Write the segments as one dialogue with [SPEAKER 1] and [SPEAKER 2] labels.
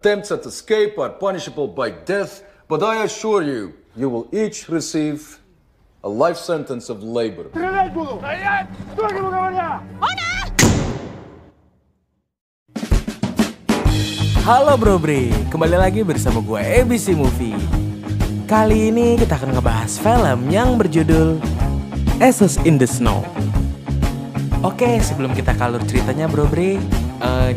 [SPEAKER 1] Attempts at escape are punishable by death, but I assure you, you will each receive a life sentence of labor.
[SPEAKER 2] Halo Bro Bre, kembali lagi bersama gue ABC Movie. Kali ini kita akan ngebahas film yang berjudul Ashes in the Snow. Oke, sebelum kita ke alur ceritanya Bro Bre,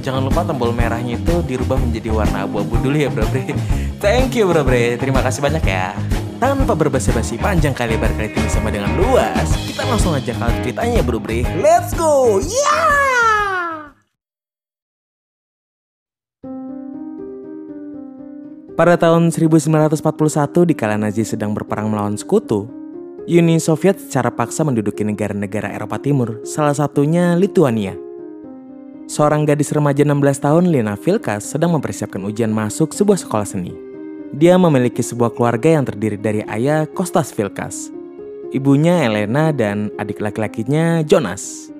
[SPEAKER 2] jangan lupa tombol merahnya itu dirubah menjadi warna abu-abu dulu ya Bro Bre. Thank you Bro Bre, terima kasih banyak ya. Tanpa berbasa-basi panjang kali lebar kali tinggi sama dengan luas, kita langsung aja ke alur ceritanya Bro Bre. Let's go! Yeah! Pada tahun 1941 di kala Nazi sedang berperang melawan sekutu, Uni Soviet secara paksa menduduki negara-negara Eropa Timur, salah satunya Lituania. Seorang gadis remaja 16 tahun, Lena Vilkas, sedang mempersiapkan ujian masuk sebuah sekolah seni. Dia memiliki sebuah keluarga yang terdiri dari ayah Kostas Vilkas, ibunya Elena, dan adik laki-lakinya Jonas.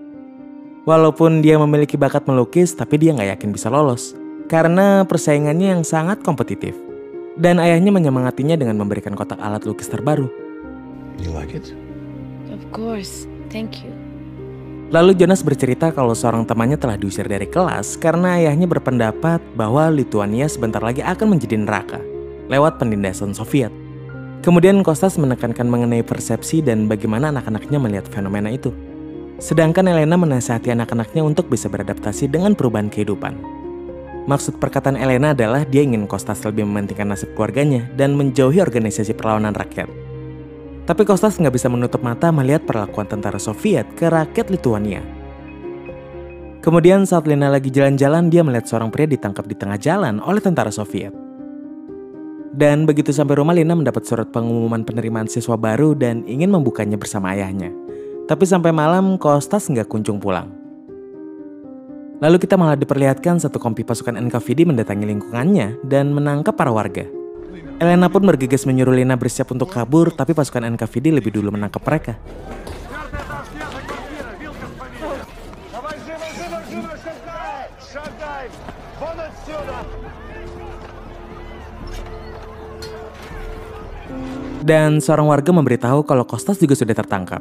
[SPEAKER 2] Walaupun dia memiliki bakat melukis, tapi dia nggak yakin bisa lolos, karena persaingannya yang sangat kompetitif. Dan ayahnya menyemangatinya dengan memberikan kotak alat lukis terbaru.
[SPEAKER 3] You like it?
[SPEAKER 4] Of course, thank you.
[SPEAKER 2] Lalu Jonas bercerita kalau seorang temannya telah diusir dari kelas karena ayahnya berpendapat bahwa Lituania sebentar lagi akan menjadi neraka lewat penindasan Soviet. Kemudian Kostas menekankan mengenai persepsi dan bagaimana anak-anaknya melihat fenomena itu. Sedangkan Elena menasihati anak-anaknya untuk bisa beradaptasi dengan perubahan kehidupan. Maksud perkataan Elena adalah dia ingin Kostas lebih mementingkan nasib keluarganya dan menjauhi organisasi perlawanan rakyat. Tapi Kostas nggak bisa menutup mata melihat perlakuan tentara Soviet ke rakyat Lituania. Kemudian saat Lena lagi jalan-jalan, dia melihat seorang pria ditangkap di tengah jalan oleh tentara Soviet. Dan begitu sampai rumah, Lena mendapat surat pengumuman penerimaan siswa baru dan ingin membukanya bersama ayahnya. Tapi sampai malam, Kostas nggak kunjung pulang. Lalu kita malah diperlihatkan satu kompi pasukan NKVD mendatangi lingkungannya dan menangkap para warga. Elena pun bergegas menyuruh Lena bersiap untuk kabur, tapi pasukan NKVD lebih dulu menangkap mereka. Dan seorang warga memberitahu kalau Kostas juga sudah tertangkap.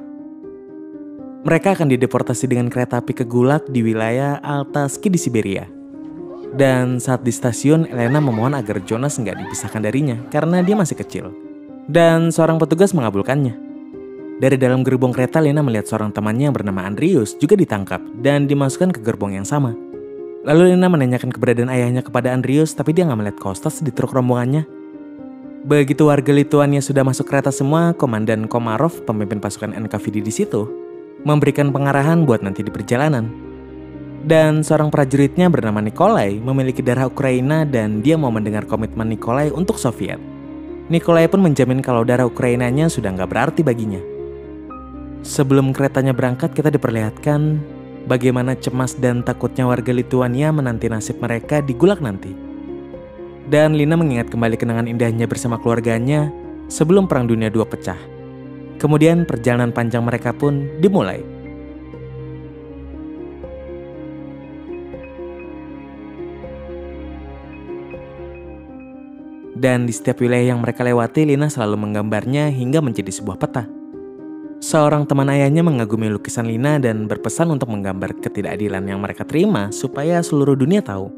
[SPEAKER 2] Mereka akan dideportasi dengan kereta api ke Gulag di wilayah Altaski di Siberia. Dan saat di stasiun, Elena memohon agar Jonas nggak dipisahkan darinya karena dia masih kecil. Dan seorang petugas mengabulkannya. Dari dalam gerbong kereta, Lena melihat seorang temannya yang bernama Andrius juga ditangkap dan dimasukkan ke gerbong yang sama. Lalu Lena menanyakan keberadaan ayahnya kepada Andrius, tapi dia nggak melihat Kostas di truk rombongannya. Begitu warga Lituania sudah masuk kereta semua, Komandan Komarov, pemimpin pasukan NKVD di situ, memberikan pengarahan buat nanti di perjalanan. Dan seorang prajuritnya bernama Nikolai memiliki darah Ukraina dan dia mau mendengar komitmen Nikolai untuk Soviet. Nikolai pun menjamin kalau darah Ukrainanya sudah nggak berarti baginya. Sebelum keretanya berangkat, kita diperlihatkan bagaimana cemas dan takutnya warga Lituania menanti nasib mereka di Gulag nanti. Dan Lina mengingat kembali kenangan indahnya bersama keluarganya sebelum Perang Dunia II pecah. Kemudian perjalanan panjang mereka pun dimulai. Dan di setiap wilayah yang mereka lewati, Lina selalu menggambarnya hingga menjadi sebuah peta. Seorang teman ayahnya mengagumi lukisan Lina dan berpesan untuk menggambar ketidakadilan yang mereka terima supaya seluruh dunia tahu.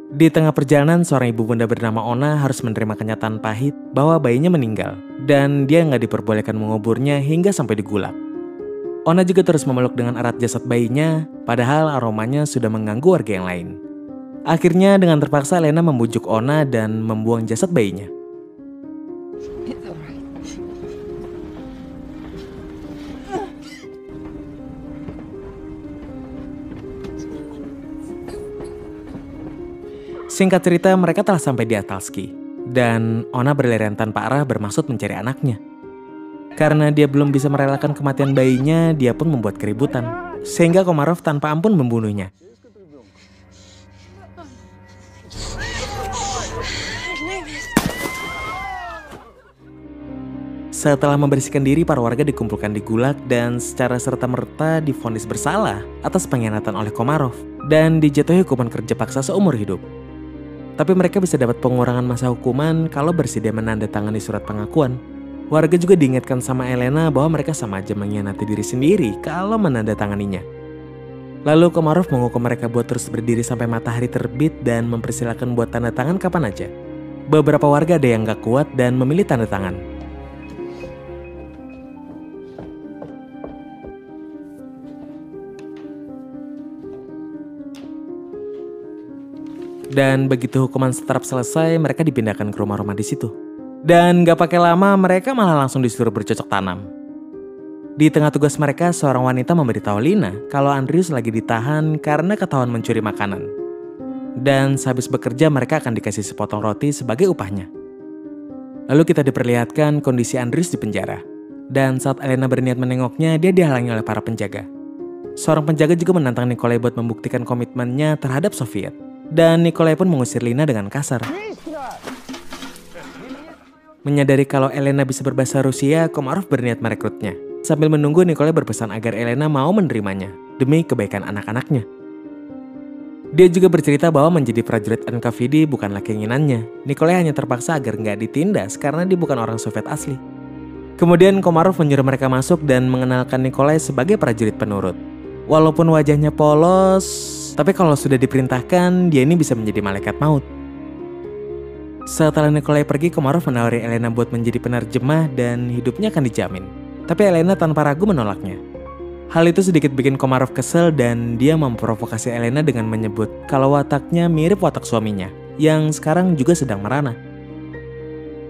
[SPEAKER 2] Di tengah perjalanan, seorang ibu bunda bernama Ona harus menerima kenyataan pahit bahwa bayinya meninggal dan dia nggak diperbolehkan menguburnya hingga sampai di Gulag. Ona juga terus memeluk dengan erat jasad bayinya, padahal aromanya sudah mengganggu warga yang lain. Akhirnya dengan terpaksa Lena membujuk Ona dan membuang jasad bayinya. Singkat cerita, mereka telah sampai di Altaski dan Ona berlarian tanpa arah bermaksud mencari anaknya. Karena dia belum bisa merelakan kematian bayinya, dia pun membuat keributan sehingga Komarov tanpa ampun membunuhnya. Setelah membersihkan diri, para warga dikumpulkan di Gulag dan secara serta-merta divonis bersalah atas pengkhianatan oleh Komarov dan dijatuhi hukuman kerja paksa seumur hidup. Tapi mereka bisa dapat pengurangan masa hukuman kalau bersedia menandatangani surat pengakuan. Warga juga diingatkan sama Elena bahwa mereka sama aja mengkhianati diri sendiri kalau menandatanganinya. Lalu Komarov menghukum mereka buat terus berdiri sampai matahari terbit dan mempersilahkan buat tanda tangan kapan aja. Beberapa warga ada yang gak kuat dan memilih tanda tangan. Dan begitu hukuman seterap selesai, mereka dipindahkan ke rumah-rumah di situ. Dan gak pakai lama, mereka malah langsung disuruh bercocok tanam. Di tengah tugas mereka, seorang wanita memberitahu Lina kalau Andrius lagi ditahan karena ketahuan mencuri makanan. Dan sehabis bekerja, mereka akan dikasih sepotong roti sebagai upahnya. Lalu kita diperlihatkan kondisi Andrius di penjara. Dan saat Elena berniat menengoknya, dia dihalangi oleh para penjaga. Seorang penjaga juga menantang Nikolai buat membuktikan komitmennya terhadap Soviet. Dan Nikolai pun mengusir Lina dengan kasar. Menyadari kalau Elena bisa berbahasa Rusia, Komarov berniat merekrutnya. Sambil menunggu, Nikolai berpesan agar Elena mau menerimanya demi kebaikan anak-anaknya. Dia juga bercerita bahwa menjadi prajurit NKVD bukanlah keinginannya. Nikolai hanya terpaksa agar nggak ditindas karena dia bukan orang Soviet asli. Kemudian Komarov menyuruh mereka masuk dan mengenalkan Nikolai sebagai prajurit penurut. Walaupun wajahnya polos, tapi kalau sudah diperintahkan, dia ini bisa menjadi malaikat maut. Setelah Nikolai pergi, Komarov menawari Elena buat menjadi penerjemah dan hidupnya akan dijamin. Tapi Elena tanpa ragu menolaknya. Hal itu sedikit bikin Komarov kesel dan dia memprovokasi Elena dengan menyebut kalau wataknya mirip watak suaminya, yang sekarang juga sedang merana.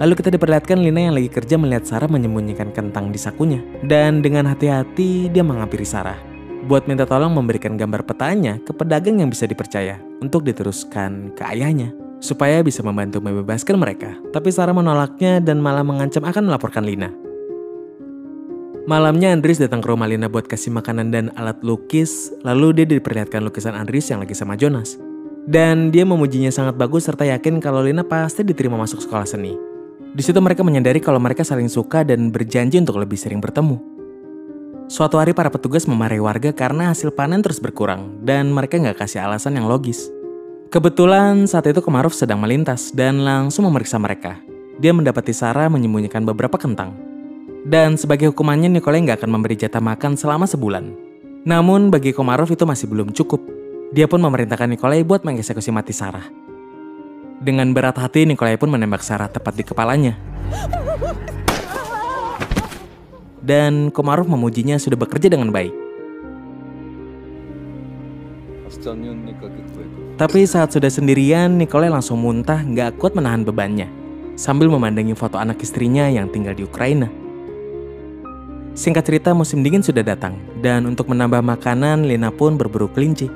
[SPEAKER 2] Lalu kita diperlihatkan Lina yang lagi kerja melihat Sarah menyembunyikan kentang di sakunya. Dan dengan hati-hati dia menghampiri Sarah buat minta tolong memberikan gambar petanya ke pedagang yang bisa dipercaya untuk diteruskan ke ayahnya, supaya bisa membantu membebaskan mereka. Tapi Sarah menolaknya dan malah mengancam akan melaporkan Lina. Malamnya Andrius datang ke rumah Lina buat kasih makanan dan alat lukis. Lalu dia diperlihatkan lukisan Andrius yang lagi sama Jonas. Dan dia memujinya sangat bagus serta yakin kalau Lina pasti diterima masuk sekolah seni. Di situ mereka menyadari kalau mereka saling suka dan berjanji untuk lebih sering bertemu. Suatu hari para petugas memarahi warga karena hasil panen terus berkurang dan mereka nggak kasih alasan yang logis. Kebetulan saat itu Komarov sedang melintas dan langsung memeriksa mereka. Dia mendapati Sarah menyembunyikan beberapa kentang. Dan sebagai hukumannya Nikolai nggak akan memberi jatah makan selama sebulan. Namun bagi Komarov itu masih belum cukup. Dia pun memerintahkan Nikolai buat mengeksekusi mati Sarah. Dengan berat hati Nikolai pun menembak Sarah tepat di kepalanya. Dan Komarov memujinya sudah bekerja dengan baik. Tapi saat sudah sendirian, Nikolai langsung muntah nggak kuat menahan bebannya. Sambil memandangi foto anak istrinya yang tinggal di Ukraina. Singkat cerita, musim dingin sudah datang. Dan untuk menambah makanan, Lina pun berburu kelinci.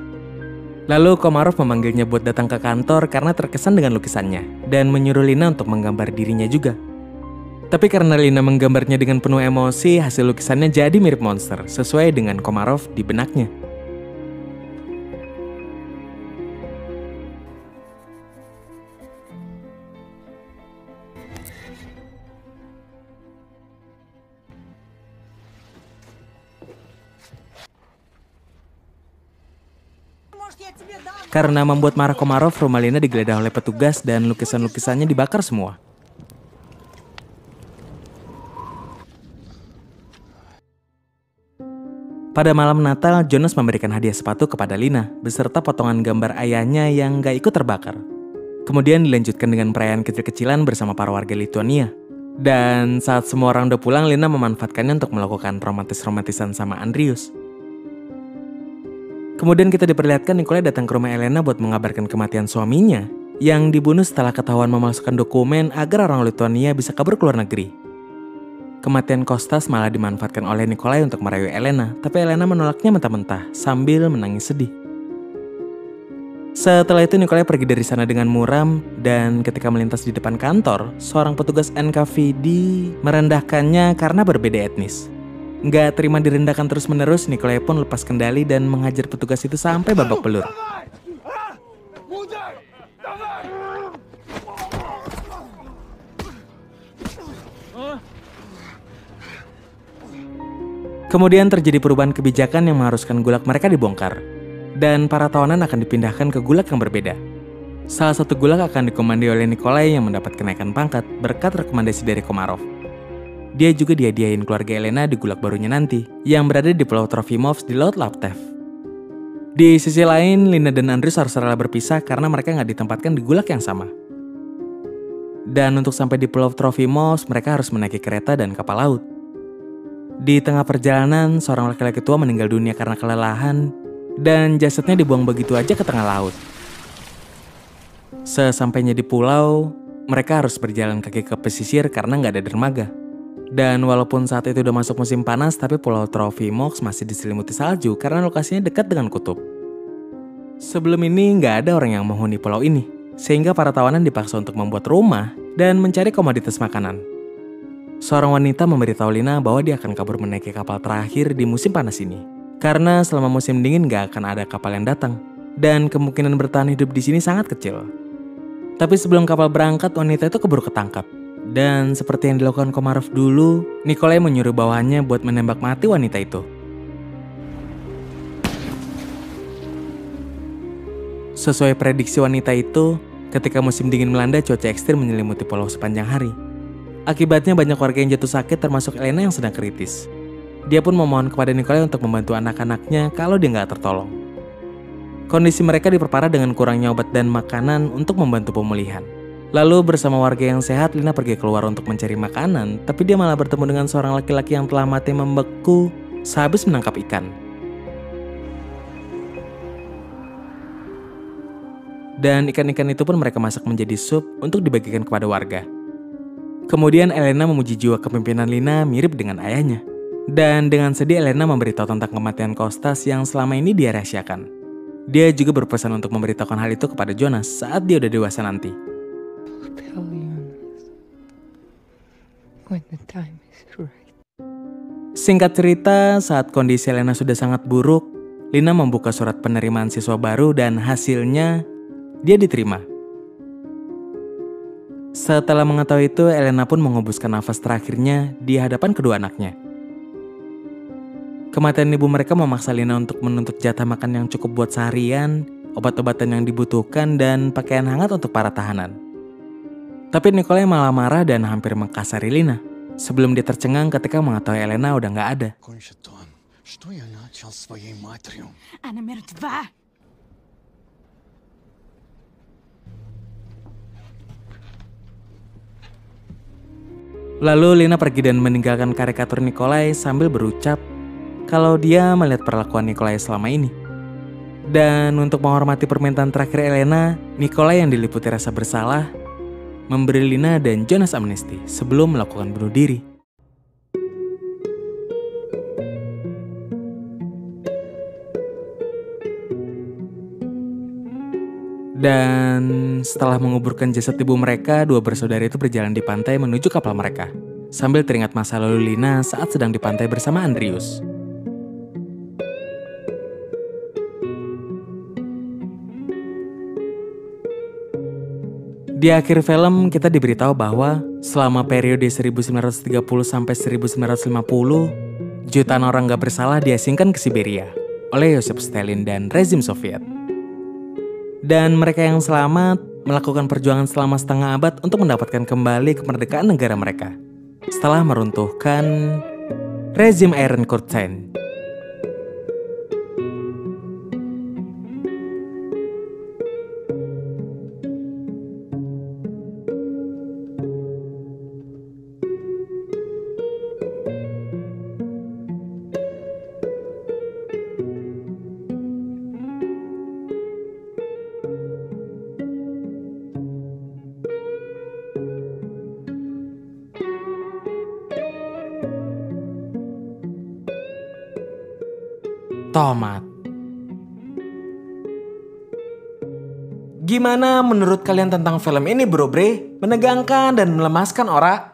[SPEAKER 2] Lalu Komarov memanggilnya buat datang ke kantor karena terkesan dengan lukisannya. Dan menyuruh Lina untuk menggambar dirinya juga. Tapi karena Lina menggambarnya dengan penuh emosi, hasil lukisannya jadi mirip monster, sesuai dengan Komarov di benaknya. Karena membuat marah Komarov, rumah Lina digeledah oleh petugas dan lukisan-lukisannya dibakar semua. Pada malam Natal, Jonas memberikan hadiah sepatu kepada Lina, beserta potongan gambar ayahnya yang gak ikut terbakar. Kemudian dilanjutkan dengan perayaan kecil-kecilan bersama para warga Lituania. Dan saat semua orang udah pulang, Lina memanfaatkannya untuk melakukan romantis-romantisan sama Andrius. Kemudian kita diperlihatkan Nikolai datang ke rumah Elena buat mengabarkan kematian suaminya, yang dibunuh setelah ketahuan memalsukan dokumen agar orang Lituania bisa kabur ke luar negeri. Kematian Kostas malah dimanfaatkan oleh Nikolai untuk merayu Elena, tapi Elena menolaknya mentah-mentah sambil menangis sedih. Setelah itu Nikolai pergi dari sana dengan muram, dan ketika melintas di depan kantor, seorang petugas NKVD merendahkannya karena berbeda etnis. Nggak terima direndahkan terus-menerus, Nikolai pun lepas kendali dan menghajar petugas itu sampai babak belur. Kemudian terjadi perubahan kebijakan yang mengharuskan gulag mereka dibongkar. Dan para tawanan akan dipindahkan ke gulag yang berbeda. Salah satu gulag akan dikomandi oleh Nikolai yang mendapat kenaikan pangkat berkat rekomendasi dari Komarov. Dia juga dihadiahin keluarga Elena di gulag barunya nanti, yang berada di Pulau Trofimovs di Laut Laptev. Di sisi lain, Lina dan Andrius harus rela berpisah karena mereka nggak ditempatkan di gulag yang sama. Dan untuk sampai di Pulau Trofimovs, mereka harus menaiki kereta dan kapal laut. Di tengah perjalanan, seorang laki-laki tua meninggal dunia karena kelelahan, dan jasadnya dibuang begitu aja ke tengah laut. Sesampainya di pulau, mereka harus berjalan kaki ke pesisir karena nggak ada dermaga. Dan walaupun saat itu udah masuk musim panas, tapi Pulau Trofimovs masih diselimuti salju karena lokasinya dekat dengan kutub. Sebelum ini nggak ada orang yang menghuni pulau ini, sehingga para tawanan dipaksa untuk membuat rumah dan mencari komoditas makanan. Seorang wanita memberitahu Lina bahwa dia akan kabur menaiki kapal terakhir di musim panas ini, karena selama musim dingin nggak akan ada kapal yang datang, dan kemungkinan bertahan hidup di sini sangat kecil. Tapi sebelum kapal berangkat, wanita itu keburu ketangkap. Dan seperti yang dilakukan Komarov dulu, Nikolai menyuruh bawahannya buat menembak mati wanita itu. Sesuai prediksi wanita itu, ketika musim dingin melanda, cuaca ekstrim menyelimuti pulau sepanjang hari. Akibatnya banyak warga yang jatuh sakit termasuk Elena yang sedang kritis. Dia pun memohon kepada Nikolai untuk membantu anak-anaknya kalau dia nggak tertolong. Kondisi mereka diperparah dengan kurangnya obat dan makanan untuk membantu pemulihan. Lalu bersama warga yang sehat, Lina pergi keluar untuk mencari makanan, tapi dia malah bertemu dengan seorang laki-laki yang telah mati membeku sehabis menangkap ikan. Dan ikan-ikan itu pun mereka masak menjadi sup untuk dibagikan kepada warga. Kemudian Elena memuji jiwa kepemimpinan Lina mirip dengan ayahnya. Dan dengan sedih Elena memberitahu tentang kematian Kostas yang selama ini dia rahasiakan. Dia juga berpesan untuk memberitahukan hal itu kepada Jonas saat dia udah dewasa nanti.
[SPEAKER 3] Tell Jonas when the time is right.
[SPEAKER 2] Singkat cerita, saat kondisi Elena sudah sangat buruk, Lina membuka surat penerimaan siswa baru dan hasilnya dia diterima. Setelah mengetahui itu, Elena pun mengembuskan nafas terakhirnya di hadapan kedua anaknya. Kematian ibu mereka memaksa Lina untuk menuntut jatah makan yang cukup buat seharian, obat-obatan yang dibutuhkan, dan pakaian hangat untuk para tahanan. Tapi Nikolai malah marah dan hampir mengkasari Lina sebelum dia tercengang ketika mengetahui Elena udah nggak ada.
[SPEAKER 4] Она мертва.
[SPEAKER 2] Lalu Lina pergi dan meninggalkan karikatur Nikolai sambil berucap kalau dia melihat perlakuan Nikolai selama ini. Dan untuk menghormati permintaan terakhir Elena, Nikolai yang diliputi rasa bersalah memberi Lina dan Jonas amnesti sebelum melakukan bunuh diri. Dan setelah menguburkan jasad ibu mereka, dua bersaudara itu berjalan di pantai menuju kapal mereka, sambil teringat masa lalu Lina saat sedang di pantai bersama Andrius. Di akhir film, kita diberitahu bahwa selama periode 1930 sampai 1950, jutaan orang gak bersalah diasingkan ke Siberia oleh Joseph Stalin dan rezim Soviet. Dan mereka yang selamat melakukan perjuangan selama setengah abad untuk mendapatkan kembali kemerdekaan negara mereka setelah meruntuhkan rezim Iron Curtain. Tomat. Gimana menurut kalian tentang film ini, bro bre? Menegangkan dan melemaskan, ora?